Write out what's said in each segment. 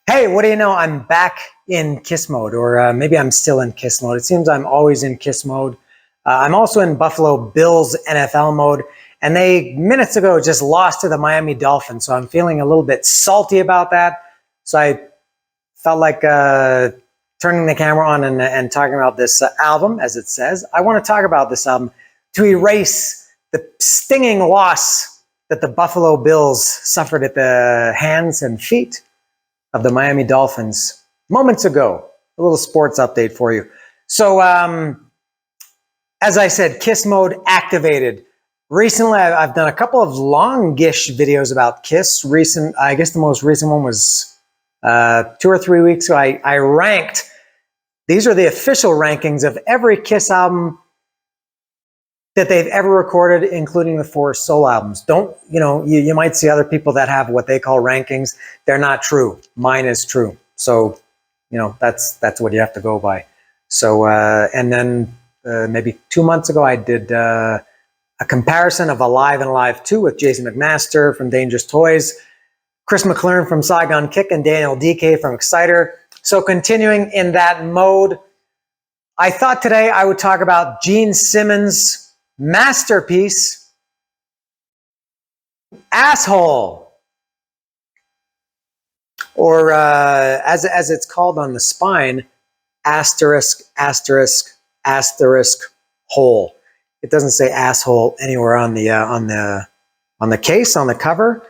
Hey, what do you know? I'm back in Kiss mode, or maybe I'm still in Kiss mode. It seems I'm always in Kiss mode. I'm also in Buffalo Bills NFL mode, and they minutes ago just lost to the Miami Dolphins, so I'm feeling a little bit salty about that. So I felt like turning the camera on and talking about this album, as it says. I want to talk about this album to erase the stinging loss that the Buffalo Bills suffered at the hands and feet of the Miami Dolphins moments ago. A little sports update for you. So, as I said, Kiss mode activated. Recently, I've done a couple of longish videos about Kiss. I guess the most recent one was 2 or 3 weeks ago. I ranked. These are the official rankings of every Kiss album that they've ever recorded, including the 4 solo albums. You might see other people that have what they call rankings. They're not true. Mine is true. So, that's what you have to go by. So, and then maybe 2 months ago, I did a comparison of Alive and Alive 2 with Jason McMaster from Dangerous Toys, Chris McClure from Saigon Kick, and Daniel DK from Exciter. So continuing in that mode, I thought today I would talk about Gene Simmons' masterpiece, Asshole, or as it's called on the spine, asterisk, asterisk, asterisk, hole. It doesn't say asshole anywhere on the case, on the cover,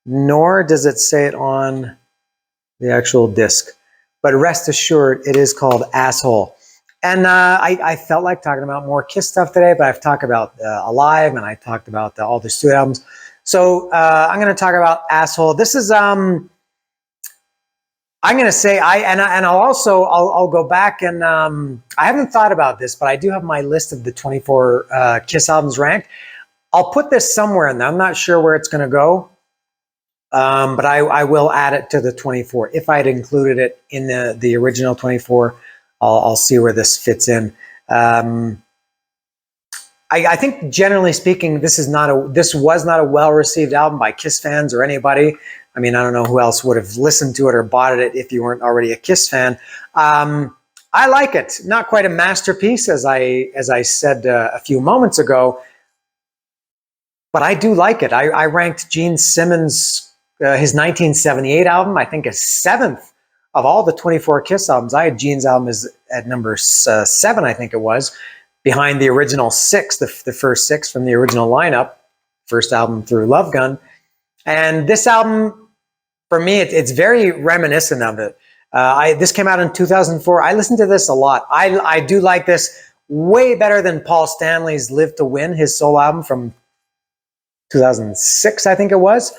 nor does it say it on the actual disc. But rest assured, it is called Asshole. And I felt like talking about more Kiss stuff today, but I've talked about Alive, and I talked about all the studio albums. So I'm going to talk about Asshole. This is I'm going to say I'll go back and I haven't thought about this, but I do have my list of the 24 Kiss albums ranked. I'll put this somewhere in there. I'm not sure where it's going to go, but I will add it to the 24. If I had included it in the original 24, I'll see where this fits in. I think generally speaking, this was not a well-received album by Kiss fans or anybody. I mean, I don't know who else would have listened to it or bought it if you weren't already a Kiss fan. I like it. Not quite a masterpiece, as I said a few moments ago, but I do like it. I ranked Gene Simmons, his 1978 album, I think, as 7th of all the 24 Kiss albums. I had Gene's album at number 7, I think it was, behind the original 6, the first 6 from the original lineup, first album through Love Gun. And this album, for me, it's very reminiscent of it. This came out in 2004. I listened to this a lot. I do like this way better than Paul Stanley's Live to Win, his solo album from 2006, I think it was.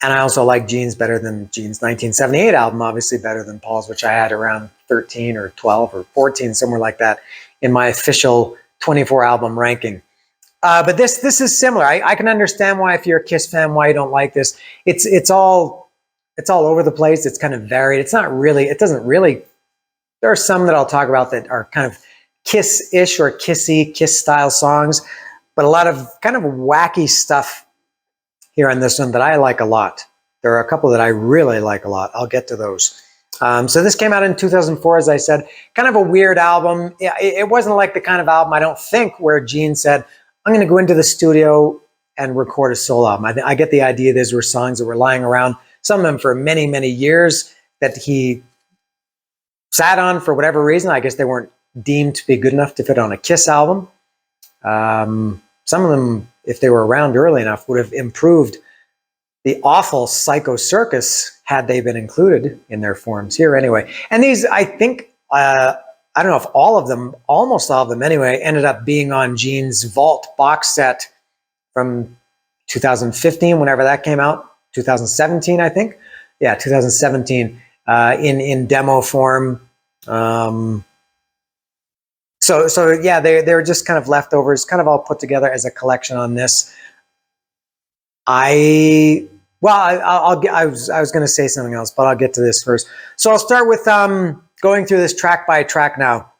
And I also like Gene's better than Gene's 1978 album, obviously better than Paul's, which I had around 13 or 12 or 14, somewhere like that, in my official 24 album ranking. But this is similar. I can understand why, if you're a Kiss fan, why you don't like this. It's all over the place. It's kind of varied. It doesn't really. There are some that I'll talk about that are kind of Kiss-ish or Kissy, Kiss-style songs, but a lot of kind of wacky stuff here on this one that I like a lot. There are a couple that I really like a lot. I'll get to those. So this came out in 2004, as I said. Kind of a weird album. It wasn't like the kind of album, I don't think, where Gene said, I'm going to go into the studio and record a solo album. I get the idea these were songs that were lying around, some of them for many, many years, that he sat on for whatever reason. I guess they weren't deemed to be good enough to fit on a Kiss album. Some of them, if they were around early enough, would have improved the awful Psycho Circus had they been included in their forms here anyway. And these, I think, I don't know if all of them, almost all of them anyway, ended up being on Gene's Vault box set from 2015, whenever that came out, 2017, I think. Yeah, 2017, in demo form. So yeah, they're just kind of leftovers, kind of all put together as a collection on this. I was going to say something else, but I'll get to this first. So I'll start with going through this track by track now.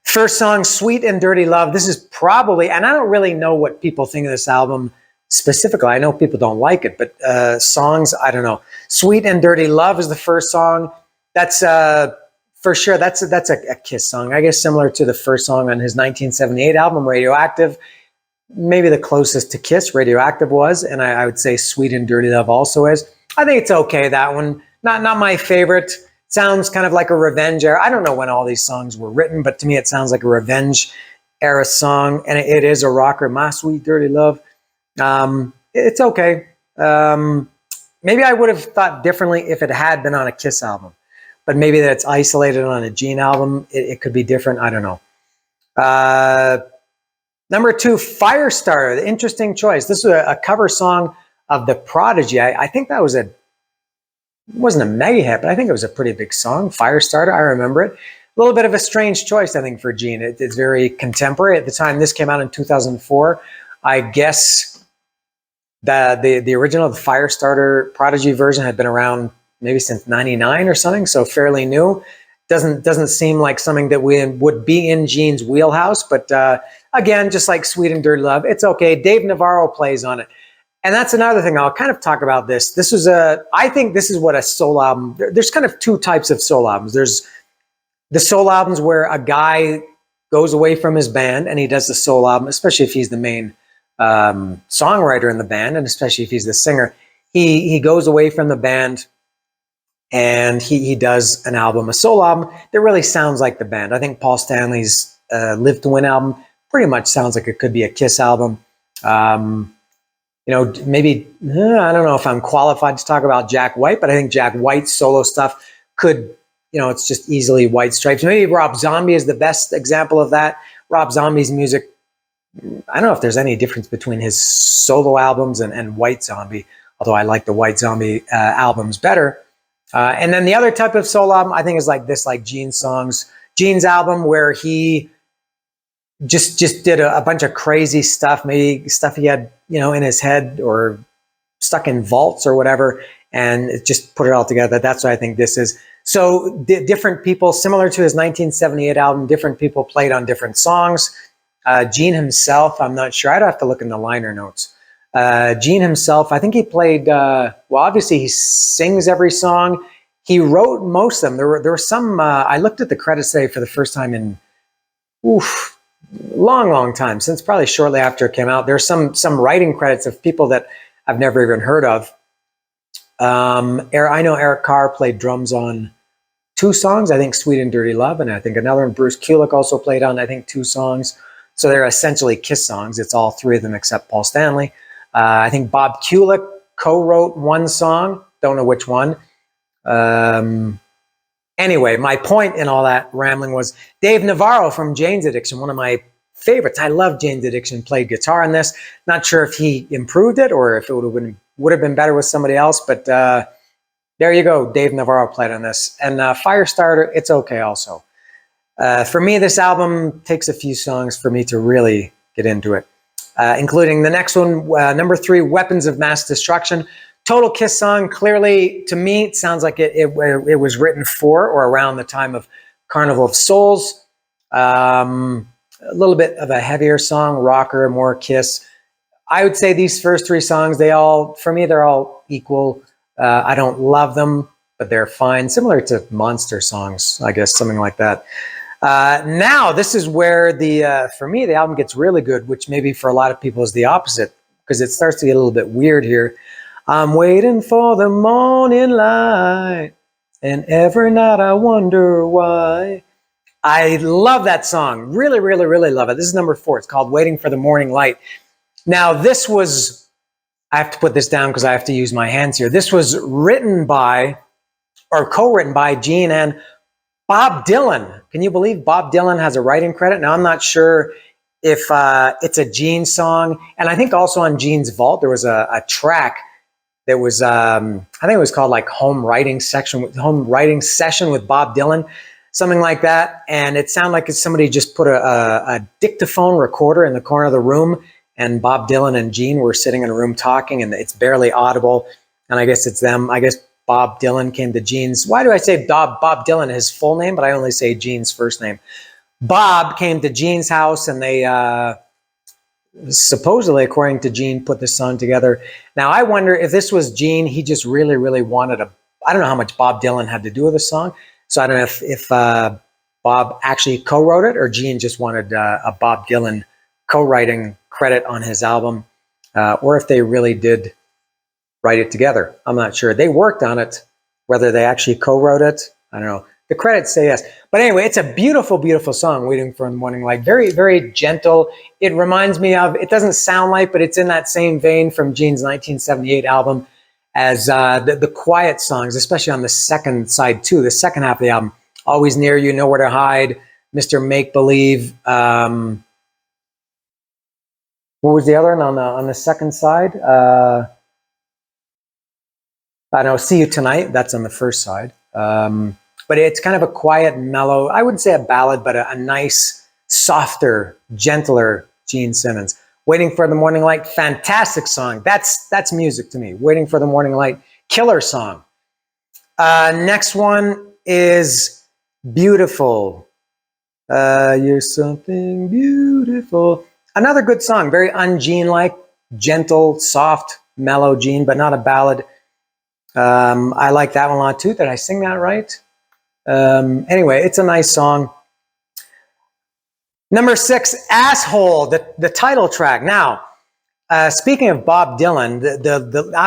First song, Sweet and Dirty Love. This is probably, and I don't really know what people think of this album specifically. I know people don't like it, but songs, I don't know. Sweet and Dirty Love is the first song. That's for sure. That's a Kiss song. I guess similar to the first song on his 1978 album, Radioactive. Maybe the closest to Kiss Radioactive was, and I would say Sweet and Dirty Love also is. I think it's okay, that one. Not my favorite. Sounds kind of like a revenge era. I don't know when all these songs were written, but to me it sounds like a revenge era song, and it is a rocker. My Sweet Dirty Love. It's okay. Maybe I would have thought differently if it had been on a Kiss album, but maybe that's isolated on a Gene album. It could be different. I don't know. Number 2, Firestarter. The interesting choice. This was a cover song of The Prodigy. I think that was it wasn't a mega hit, but I think it was a pretty big song. Firestarter. I remember it. A little bit of a strange choice, I think, for Gene. It's very contemporary. At the time this came out in 2004, I guess the original, the Firestarter Prodigy version, had been around maybe since '99 or something, so fairly new. Doesn't seem like something that would be in Gene's wheelhouse, but again, just like Sweet and Dirty Love, it's okay. Dave Navarro plays on it. And that's another thing. I'll kind of talk about this. I think this is what a soul album, there's kind of 2 types of soul albums. There's the soul albums where a guy goes away from his band and he does the soul album, especially if he's the main songwriter in the band, and especially if he's the singer. He goes away from the band and he does an album, a soul album that really sounds like the band. I think Paul Stanley's Live to Win album pretty much sounds like it could be a Kiss album. Maybe, I don't know if I'm qualified to talk about Jack White, but I think Jack White's solo stuff could, it's just easily White Stripes. Maybe Rob Zombie is the best example of that. Rob Zombie's music, I don't know if there's any difference between his solo albums and White Zombie, although I like the White Zombie albums better. And then the other type of soul album, I think, is like this, like Gene's album, where he just did a bunch of crazy stuff, maybe stuff he had, in his head or stuck in vaults or whatever, and it just put it all together. That's what I think this is. So different people, similar to his 1978 album, different people played on different songs. Gene himself, I'm not sure. I'd have to look in the liner notes. Gene himself, I think he played, obviously he sings every song. He wrote most of them. There were some, I looked at the credits today for the first time in, long time, since probably shortly after it came out. There's some writing credits of people that I've never even heard of. I know Eric Carr played drums on 2 songs, I think Sweet and Dirty Love, and I think another one, Bruce Kulick, also played on, I think, 2 songs. So they're essentially Kiss songs. It's all 3 of them except Paul Stanley. I think Bob Kulick co-wrote 1 song. Don't know which one. Anyway, my point in all that rambling was Dave Navarro from Jane's Addiction, one of my favorites. I love Jane's Addiction, played guitar on this. Not sure if he improved it or if it would have been better with somebody else, but there you go. Dave Navarro played on this. And Firestarter, it's okay also. For me, this album takes a few songs for me to really get into it, including the next one, number 3, Weapons of Mass Destruction. Total Kiss song. Clearly, to me, it sounds like it was written for or around the time of Carnival of Souls. A little bit of a heavier song, rocker, more Kiss. I would say these first 3 songs, they're all equal. I don't love them, but they're fine. Similar to Monster songs, I guess, something like that. Now, this is where for me, the album gets really good, which maybe for a lot of people is the opposite, because it starts to get a little bit weird here. I'm waiting for the morning light, and every night I wonder why. I love that song. Really, really, really love it. This is number 4. It's called Waiting for the Morning Light. Now, this was, I have to put this down because I have to use my hands here. This was written by, or co-written by, Gene and Bob Dylan. Can you believe Bob Dylan has a writing credit? Now, I'm not sure if it's a Gene song. And I think also on Gene's Vault, there was a track that was, I think it was called like Home Writing Session with Bob Dylan, something like that. And it sounded like somebody just put a dictaphone recorder in the corner of the room, and Bob Dylan and Gene were sitting in a room talking, and it's barely audible. And I guess it's them. I guess Bob Dylan came to Gene's. Why do I say Bob Dylan, his full name, but I only say Gene's first name? Bob came to Gene's house, and they supposedly, according to Gene, put this song together. Now, I wonder if this was Gene, he just really, really wanted I don't know how much Bob Dylan had to do with the song. So I don't know if Bob actually co-wrote it or Gene just wanted a Bob Dylan co-writing credit on his album, or if they really did write it together. I'm not sure. They worked on it. Whether they actually co-wrote it, I don't know. The credits say yes. But anyway, it's a beautiful, beautiful song, Waiting for the Morning Light. Very, very gentle. It reminds me of, it doesn't sound like, but it's in that same vein from Gene's 1978 album as the quiet songs, especially on the second side too, the second half of the album. Always Near You, Nowhere to Hide, Mr. Make Believe. What was the other one on the second side? I don't know, See You Tonight. That's on the first side. But it's kind of a quiet, mellow, I wouldn't say a ballad, but a nice, softer, gentler Gene Simmons. Waiting for the Morning Light, fantastic song. That's music to me. Waiting for the Morning Light, killer song. Next one is Beautiful. You're something beautiful. Another good song, very un-Gene-like, gentle, soft, mellow Gene, but not a ballad. I like that one a lot too. Did I sing that right? Anyway, it's a nice song. Number 6, Asshole, the title track. Now, speaking of Bob Dylan,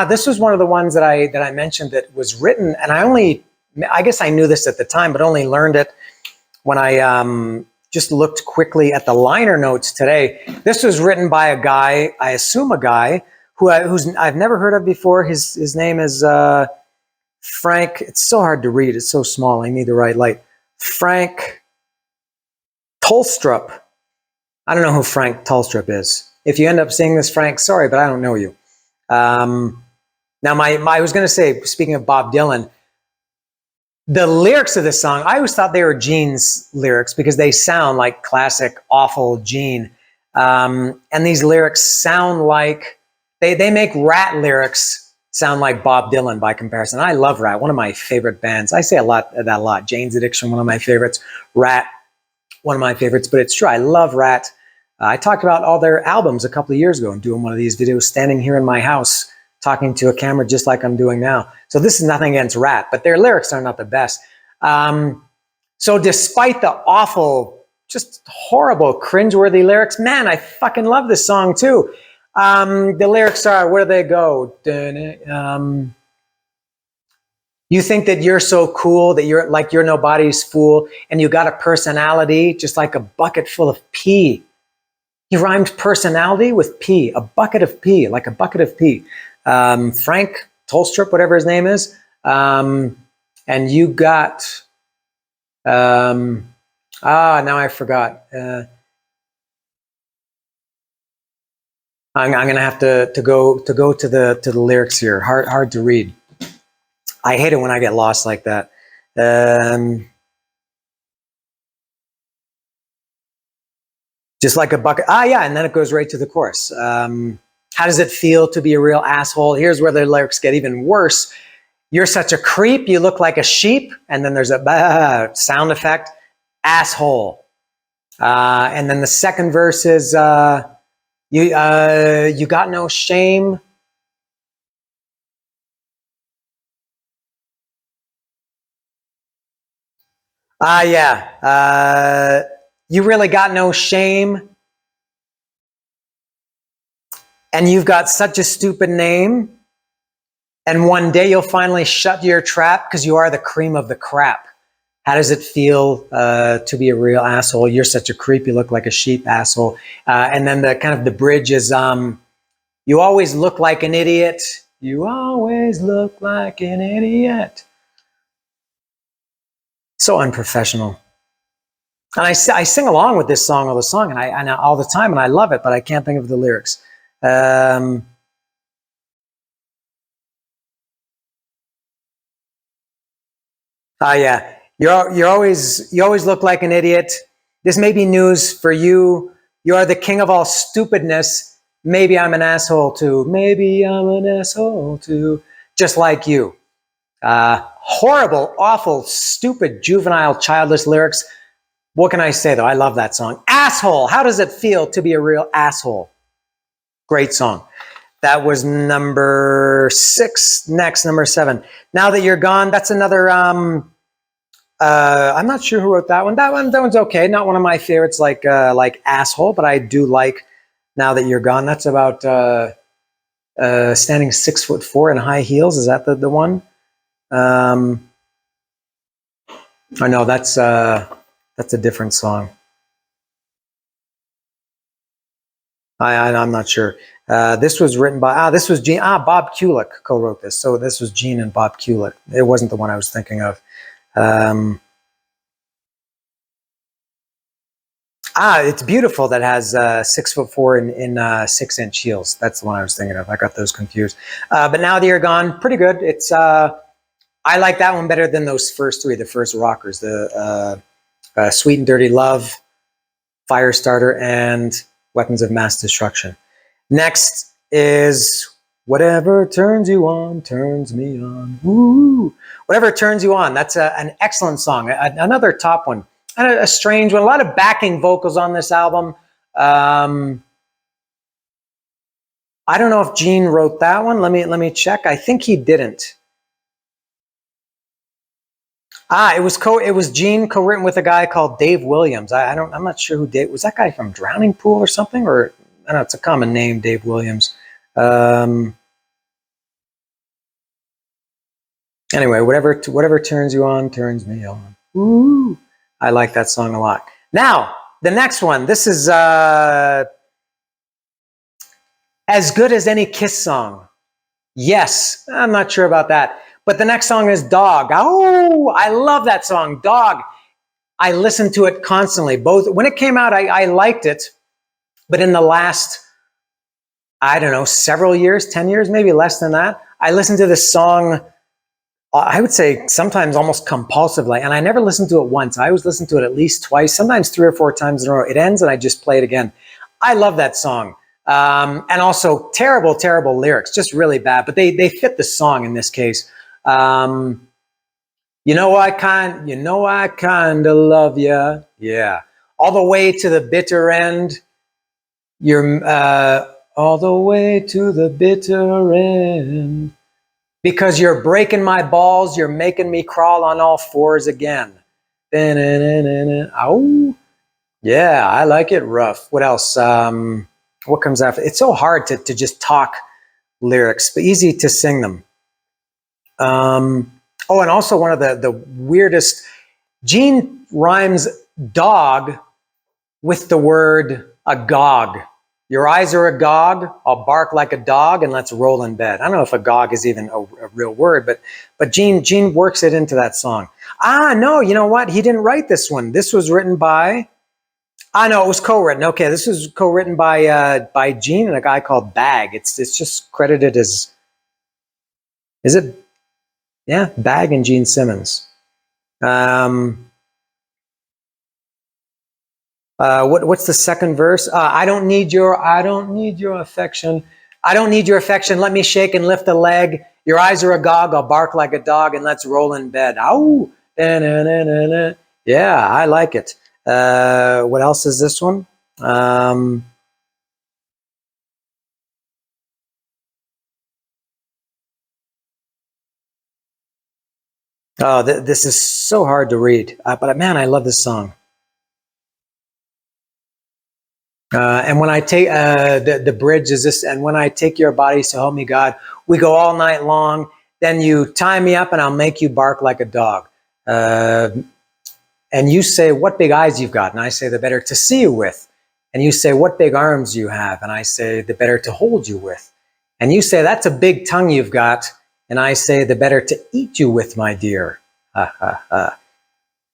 this was one of the ones that I mentioned that was written, and I guess I knew this at the time, but only learned it when I just looked quickly at the liner notes today. This was written by a guy, I assume a guy, who's I've never heard of before. His name is Frank. It's so hard to read. It's so small. I need the right light. Frank Tolstrup. I don't know who Frank Tolstrup is. If you end up seeing this, Frank, sorry, but I don't know you. Now, I was going to say, speaking of Bob Dylan, the lyrics of this song, I always thought they were Gene's lyrics because they sound like classic, awful Gene. And these lyrics sound like, they make Rat lyrics sound like Bob Dylan by comparison. I love Rat, one of my favorite bands. I say that a lot. Jane's Addiction, one of my favorites. Rat, one of my favorites, but it's true. I love Rat. I talked about all their albums a couple of years ago and doing one of these videos, standing here in my house, talking to a camera just like I'm doing now. So this is nothing against Rat, but their lyrics are not the best. So despite the awful, just horrible, cringeworthy lyrics, man, I fucking love this song too. The lyrics are, where do they go? You think that you're so cool, that you're nobody's fool, and you got a personality just like a bucket full of pee. He rhymed personality with pee, a bucket of pee, like a bucket of pee. Frank Tolstrup, whatever his name is. And you got, now I forgot. I'm going to have to go to the lyrics here. Hard to read. I hate it when I get lost like that. Just like a bucket. Yeah, and then it goes right to the chorus. How does it feel to be a real asshole? Here's where the lyrics get even worse. You're such a creep, you look like a sheep. And then there's a sound effect, asshole. And then the second verse is, you got no shame. Yeah. You really got no shame. And you've got such a stupid name. And one day you'll finally shut your trap because you are the cream of the crap. How does it feel to be a real asshole? You're such a creep. You look like a sheep, asshole. And then the bridge is, you always look like an idiot. You always look like an idiot. So unprofessional. And I sing along with this song all the time, and I love it, but I can't think of the lyrics. Yeah, you always look like an idiot. This may be news for you. You are the king of all stupidness. Maybe I'm an asshole too. Maybe I'm an asshole too. Just like you. Horrible, awful, stupid, juvenile, childish lyrics. What can I say though? I love that song. Asshole. How does it feel to be a real asshole? Great song. That was number 6. Next, number 7. Now That You're Gone. That's another. I'm not sure who wrote that one. That one's okay. Not one of my favorites, like Asshole, but I do like Now That You're Gone. That's about standing 6'4" in high heels. Is that the one? I know that's a different song. I'm not sure. This was written by this was Gene. Bob Kulick co-wrote this. So this was Gene and Bob Kulick. It wasn't the one I was thinking of. It's Beautiful that has 6'4" in 6-inch heels. That's the one I was thinking of. I got those confused. But Now That You're Gone, pretty good. It's I like that one better than those first 3, the first rockers, the Sweet and Dirty Love, Firestarter, and Weapons of Mass Destruction. Next is Whatever Turns You On, Turns Me On. Woo! Whatever Turns You On. That's an excellent song. Another top one. And a strange one. A lot of backing vocals on this album. I don't know if Gene wrote that one. Let me check. I think he didn't. It was Gene co-written with a guy called Dave Williams. I'm not sure who Dave was. That guy from Drowning Pool or something, or I don't know. It's a common name, Dave Williams. Anyway, whatever turns you on, turns me on. Ooh, I like that song a lot. Now, the next one. This is as good as any Kiss song. Yes, I'm not sure about that. But the next song is Dog. Oh, I love that song, Dog. I listen to it constantly. Both when it came out, I liked it. But in the last, I don't know, several years, 10 years, maybe less than that, I listened to this song, I would say sometimes almost compulsively. And I never listened to it once. I always listen to it at least twice, sometimes 3 or 4 times in a row. It ends and I just play it again. I love that song. And also terrible, terrible lyrics, just really bad. But they fit the song in this case. You know I kinda love ya. Yeah. All the way to the bitter end. You're all the way to the bitter end. Because you're breaking my balls, you're making me crawl on all 4s again. Oh, yeah, I like it rough. What else? What comes after? It's so hard to just talk lyrics, but easy to sing them. Oh, and also one of the weirdest, Gene rhymes dog with the word agog. Your eyes are agog, I'll bark like a dog, and let's roll in bed. I don't know if agog is even a real word, but Gene works it into that song. No, you know what? He didn't write this one. This was written by, no, it was co-written. Okay, this was co-written by Gene and a guy called Bag. It's just credited as, is it? Yeah, Bag and Gene Simmons. What's the second verse? I don't need your affection. I don't need your affection. Let me shake and lift a leg. Your eyes are agog. I'll bark like a dog and let's roll in bed. Ow. Yeah, I like it. What else is this one? Oh, this is so hard to read, but man, I love this song. And when I take the bridge is this, and when I take your body, so help me God, we go all night long. Then you tie me up, and I'll make you bark like a dog. And you say, "What big eyes you've got?" And I say, "The better to see you with." And you say, "What big arms you have?" And I say, "The better to hold you with." And you say, "That's a big tongue you've got." And I say, "The better to eat you with, my dear."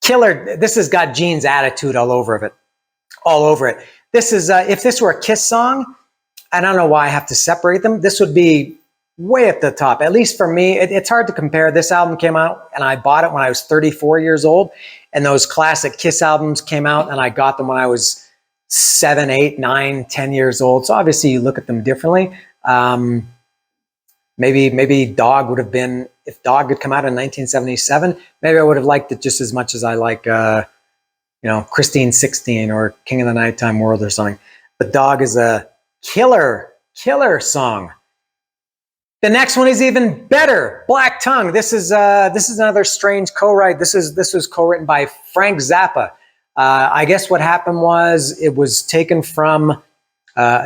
Killer. This has got Gene's attitude all over it. All over it. This is, if this were a Kiss song, I don't know why I have to separate them. This would be way at the top. At least for me, it's hard to compare. This album came out and I bought it when I was 34 years old. And those classic Kiss albums came out and I got them when I was 7, 8, 9, 10 years old. So obviously you look at them differently. Maybe Dog would have been, if Dog had come out in 1977, maybe I would have liked it just as much as I like, Christine 16 or King of the Nighttime World or something. But Dog is a killer killer song. The next one is even better. Black Tongue. This is another strange co-write. This was co-written by Frank Zappa. I guess what happened was it was taken from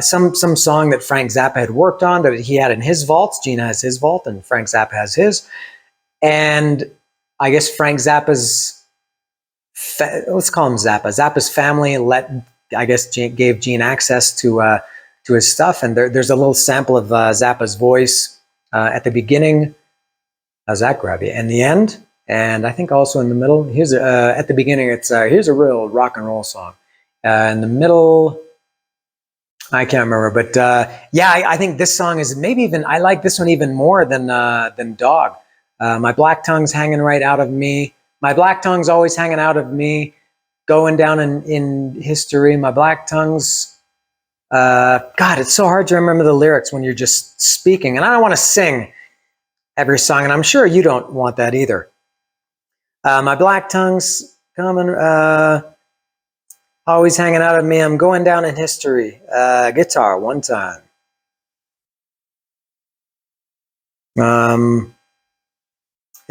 some song that Frank Zappa had worked on that he had in his vaults. Gene has his vault, and Frank Zappa has his. And I guess Frank Zappa's let's call him Zappa. Zappa's family gave Gene access to his stuff, and there's a little sample of Zappa's voice at the beginning. How's that grab you? And the end, and I think also in the middle. Here's at the beginning. It's here's a real rock and roll song. In the middle, I can't remember, but yeah, I think this song is maybe even. I like this one even more than Dog. My black tongue's hanging right out of me. My black tongue's always hanging out of me. Going down in history. My black tongue's. God, it's so hard to remember the lyrics when you're just speaking. And I don't want to sing every song, and I'm sure you don't want that either. My black tongue's coming, always hanging out of me. I'm going down in history. Guitar, one time.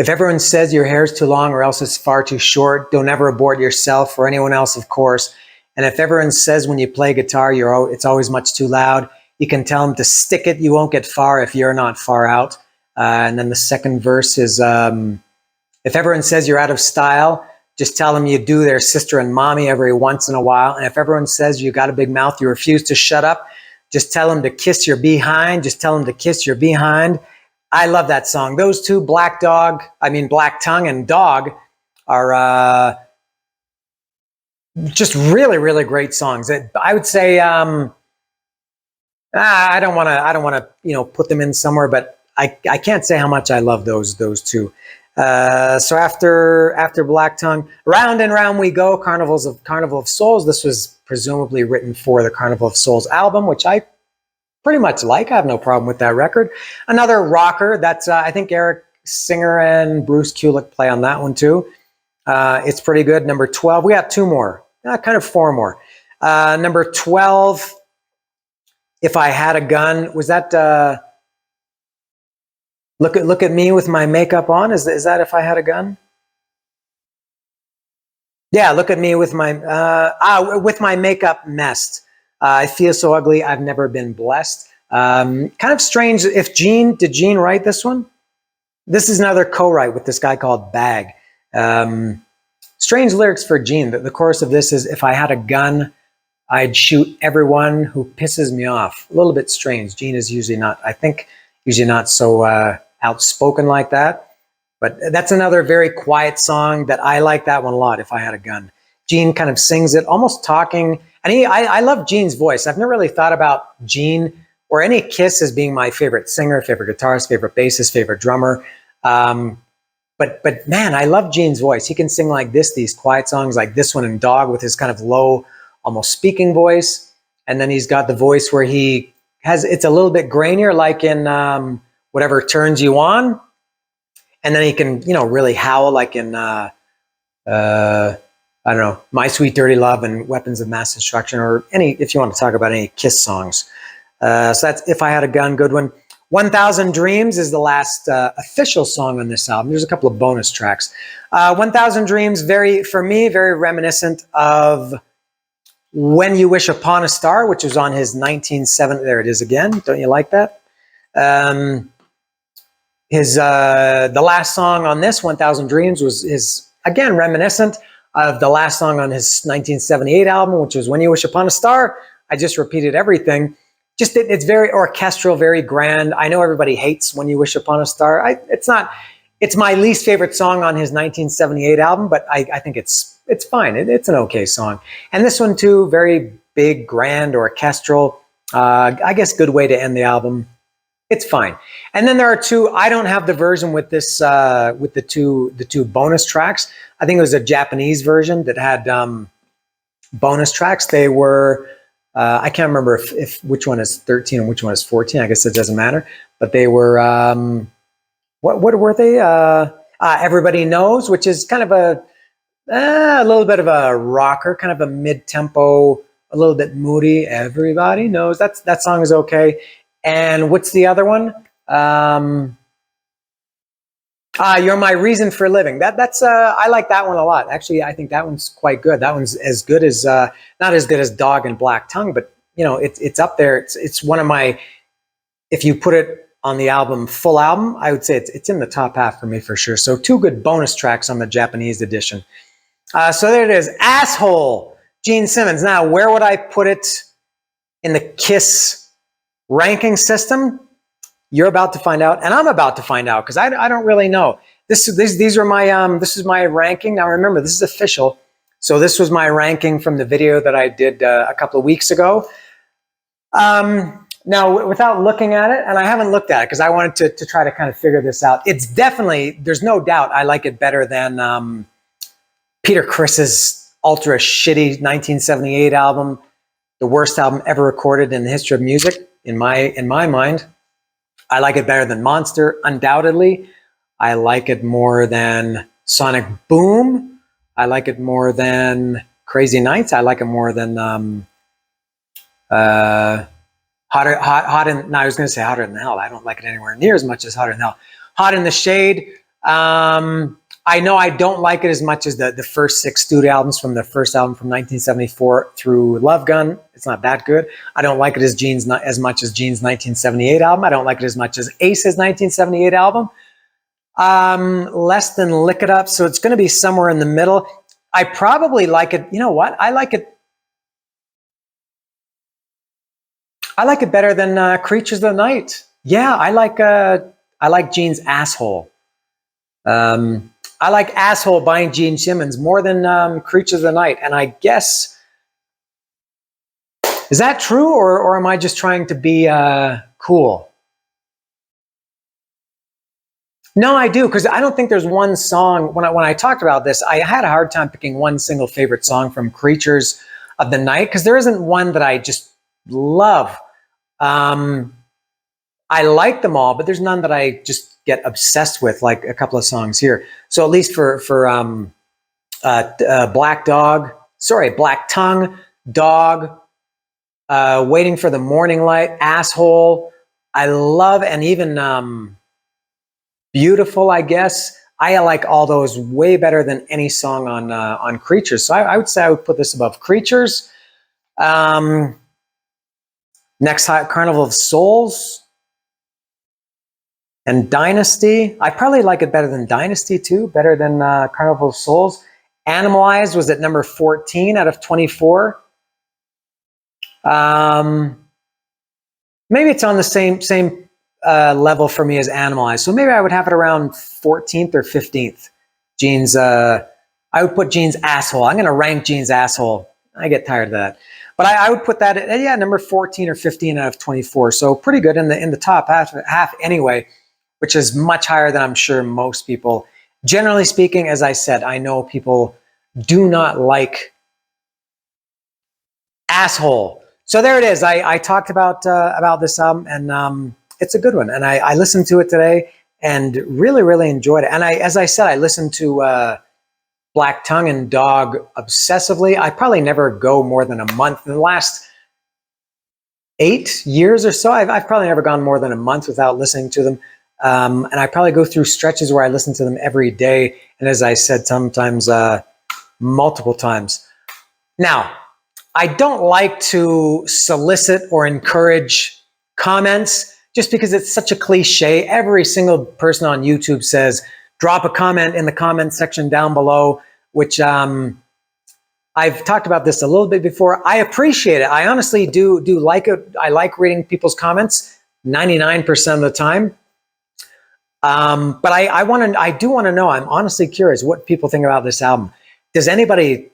If everyone says your hair's too long or else it's far too short, don't ever abort yourself or anyone else, of course. And if everyone says when you play guitar, it's always much too loud, you can tell them to stick it. You won't get far if you're not far out. And then the second verse is, if everyone says you're out of style, just tell them you do their sister and mommy every once in a while. And if everyone says you got a big mouth, you refuse to shut up, just tell them to kiss your behind. Just tell them to kiss your behind. I love that song. Those two, Black Tongue and Dog, are just really, really great songs. I would say I don't want to put them in somewhere, but I can't say how much I love those two. So after Black Tongue, Round and Round We Go, Carnival of Souls. This was presumably written for the Carnival of Souls album, which I pretty much like. I have no problem with that record. Another rocker. That's I think Eric Singer and Bruce Kulick play on that one too. It's pretty good. Number 12. We got two more. Kind of four more. Number 12. If I Had a Gun. Was that Look at me with my makeup on? Is that If I Had a Gun? Yeah, look at me with my makeup messed. I feel so ugly. I've never been blessed. Kind of strange. Did Gene write this one? This is another co-write with this guy called Bag. Strange lyrics for Gene. The chorus of this is, if I had a gun, I'd shoot everyone who pisses me off. A little bit strange. Gene is usually not so outspoken like that. But that's another very quiet song that I like that one a lot, If I Had a Gun. Gene kind of sings it, almost talking. And I love Gene's voice. I've never really thought about Gene or any Kiss as being my favorite singer, favorite guitarist, favorite bassist, favorite drummer. But man, I love Gene's voice. He can sing like this, these quiet songs like this one in Dog with his kind of low, almost speaking voice. And then he's got the voice where it's a little bit grainier, like in Whatever Turns You On. And then he can, really howl like in, I don't know, My Sweet Dirty Love and Weapons of Mass Destruction, or if you want to talk about any Kiss songs. So that's If I Had a Gun, good one. 1,000 Dreams is the last official song on this album. There's a couple of bonus tracks. 1,000 Dreams, for me, very reminiscent of When You Wish Upon a Star, which was on his 1970. There it is again. Don't you like that? The last song on this, 1,000 Dreams, is again reminiscent of the last song on his 1978 album, which was When You Wish Upon a Star. I just repeated everything. It's very orchestral, very grand. I know everybody hates When You Wish Upon a Star. It's my least favorite song on his 1978 album, but I think it's fine. It's an okay song. And this one too, very big, grand, orchestral. I guess good way to end the album. It's fine. And then there are two. I don't have the version with this with the two bonus tracks. I think it was a Japanese version that had bonus tracks. They were I can't remember if which one is 13 and which one is 14. I guess it doesn't matter. But they were what were they? Everybody Knows, which is kind of a little bit of a rocker, kind of a mid-tempo, a little bit moody. Everybody Knows. That song is okay. And what's the other one? You're My Reason for Living. That's I like that one a lot. Actually, I think that one's quite good. That one's as good as not as good as Dog and Black Tongue, but you know, it's up there. It's one of my, if you put it on the album, full album, I would say it's in the top half for me for sure. So 2 good bonus tracks on the Japanese edition. So there it is, Asshole, Gene Simmons. Now, where would I put it in the Kiss ranking system? You're about to find out, and I'm about to find out, because I don't really know. These are my this is my ranking. Now remember, this is official, so this was my ranking from the video that I did a couple of weeks ago. Now, without looking at it, and I haven't looked at it because I wanted to try to kind of figure this out. It's definitely, there's no doubt, I like it better than Peter Criss's ultra shitty 1978 album, the worst album ever recorded in the history of music, in my mind. I like it better than Monster, undoubtedly. I like it more than Sonic Boom. I like it more than Crazy Nights. I like it more than Hot in, no, I was going to say Hotter Than Hell. I don't like it anywhere near as much as Hotter Than Hell. Hot in the Shade. I know I don't like it as much as the first 6 studio albums from the first album from 1974 through Love Gun. It's not that good. I don't like it as much as Gene's 1978 album. I don't like it as much as Ace's 1978 album. Less than Lick It Up. So it's going to be somewhere in the middle. I probably like it. You know what? I like it better than Creatures of the Night. Yeah, I like Gene's Asshole. I like Asshole by Gene Simmons more than Creatures of the Night. And I guess, is that true, or am I just trying to be cool? No, I do, because I don't think there's one song. When I talked about this, I had a hard time picking one single favorite song from Creatures of the Night, because there isn't one that I just love. I like them all, but there's none that I just get obsessed with, like a couple of songs here. So at least for Black Tongue, Dog, Waiting for the Morning Light, Asshole, I love, and even Beautiful, I guess. I like all those way better than any song on Creatures. So I would say I would put this above Creatures. Next, Carnival of Souls and Dynasty. I probably like it better than Dynasty too, better than Carnival of Souls. Animalized was at number 14 out of 24. Maybe it's on the same level for me as Animalized. So maybe I would have it around 14th or 15th. Gene's, I would put Gene's Asshole. I'm going to rank Gene's Asshole. I get tired of that. But I would put that at, yeah, number 14 or 15 out of 24. So pretty good in the top half anyway, which is much higher than I'm sure most people. Generally speaking, as I said, I know people do not like Asshole. So there it is. I talked about this album, and it's a good one. And I listened to it today and really, really enjoyed it. And as I said, I listened to Black Tongue and Dog obsessively. I probably never go more than a month. In the last 8 years or so, I've probably never gone more than a month without listening to them. And I probably go through stretches where I listen to them every day. And as I said, sometimes multiple times. Now, I don't like to solicit or encourage comments just because it's such a cliche. Every single person on YouTube says, drop a comment in the comment section down below, which I've talked about this a little bit before. I appreciate it. I honestly do like it. I like reading people's comments 99% of the time. But I do want to know, I'm honestly curious what people think about this album. Does anybody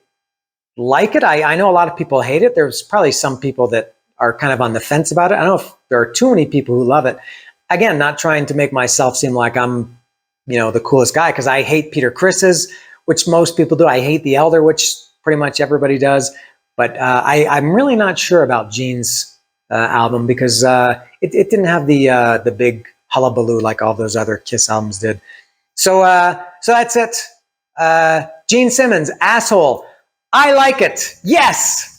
like it? I know a lot of people hate it. There's probably some people that are kind of on the fence about it. I don't know if there are too many people who love it. Again, not trying to make myself seem like I'm, the coolest guy, because I hate Peter Criss's, which most people do. I hate The Elder, which pretty much everybody does. But I'm really not sure about Gene's album, because it didn't have the big hullabaloo like all those other Kiss albums did. So that's it. Gene Simmons, Asshole. I like it. Yes.